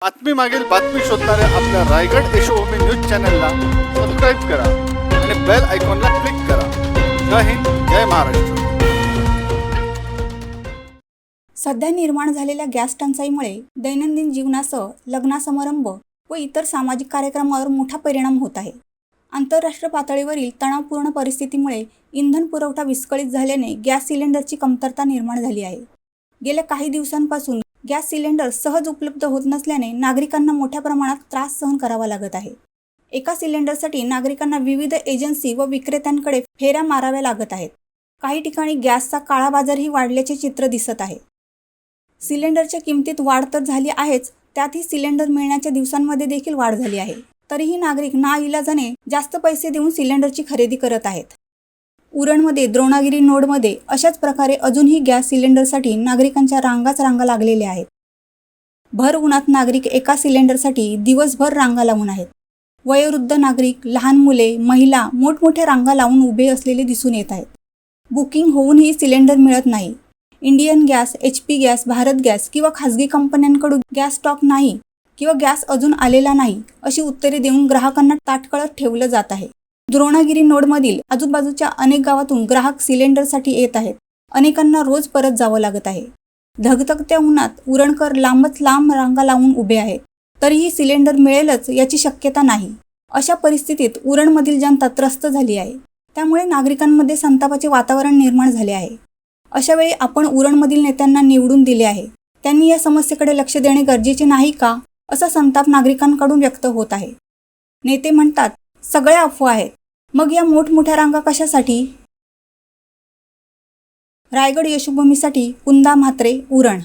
बातमी मागील बातमी शोधणाऱ्या आपल्या रायगड यशोभूमी न्यूज चॅनलला सबस्क्राईब करा आणि बेल आयकॉनला क्लिक करा. जय हिंद, जय महाराष्ट्र. सध्या निर्माण झालेल्या गॅस टंचाईमुळे दैनंदिन जीवनासह लग्न समारंभ व इतर सामाजिक कार्यक्रमांवर मोठा परिणाम होत आहे. आंतरराष्ट्रीय पातळीवरील तणावपूर्ण परिस्थितीमुळे इंधन पुरवठा विस्कळीत झाल्याने गॅस सिलेंडरची कमतरता निर्माण झाली आहे. गेल्या काही दिवसांपासून गॅस सिलेंडर सहज उपलब्ध होत नसल्याने नागरिकांना मोठ्या प्रमाणात त्रास सहन करावा लागत आहे. एका सिलेंडरसाठी नागरिकांना विविध एजन्सी व विक्रेत्यांकडे फेऱ्या माराव्या लागत आहेत. काही ठिकाणी गॅसचा काळा बाजारही वाढल्याचे चित्र दिसत आहे. सिलेंडरच्या किमतीत वाढ तर झाली आहेच, त्यातही सिलेंडर मिळण्याच्या दिवसांमध्ये देखील वाढ झाली आहे. तरीही नागरिक नाइलाजाने जास्त पैसे देऊन सिलेंडरची खरेदी करत आहेत. उरणमध्ये द्रोणागिरी नोडमध्ये अशाच प्रकारे अजूनही गॅस सिलेंडरसाठी नागरिकांच्या रांगा लागलेल्या आहेत. भर उन्हात नागरिक एका सिलेंडरसाठी दिवसभर रांगा लावून आहेत. वयोवृद्ध नागरिक, लहान मुले, महिला मोठमोठ्या रांगा लावून उभे असलेले दिसून येत आहेत. बुकिंग होऊनही सिलेंडर मिळत नाही. Indian gas, HP gas, Bharat gas किंवा खासगी कंपन्यांकडून गॅस स्टॉक नाही किंवा गॅस अजून आलेला नाही अशी उत्तरे देऊन ग्राहकांना ताटकळत ठेवलं जात आहे. द्रोणागिरी नोडमधील आजूबाजूच्या अनेक गावातून ग्राहक सिलेंडरसाठी येत आहेत. अनेकांना रोज परत जावं लागत आहे. धगधगत्या उन्हात उरणकर लांबच लांब रांगा लावून उभे आहेत. तरीही सिलेंडर मिळेलच याची शक्यता नाही. अशा परिस्थितीत उरणमधील जनता त्रस्त झाली आहे. त्यामुळे नागरिकांमध्ये संतापाचे वातावरण निर्माण झाले आहे. अशा वेळी आपण उरणमधील नेत्यांना निवडून दिले आहे. त्यांनी या समस्येकडे लक्ष देणे गरजेचे नाही का, असा संताप नागरिकांकडून व्यक्त होत आहे. नेते म्हणतात, सगळ्या अफवा आहेत, मग या मोठमोठ्या रांगा कशासाठी? रायगड यशोभूमीसाठी कुंदा म्हात्रे, उरण.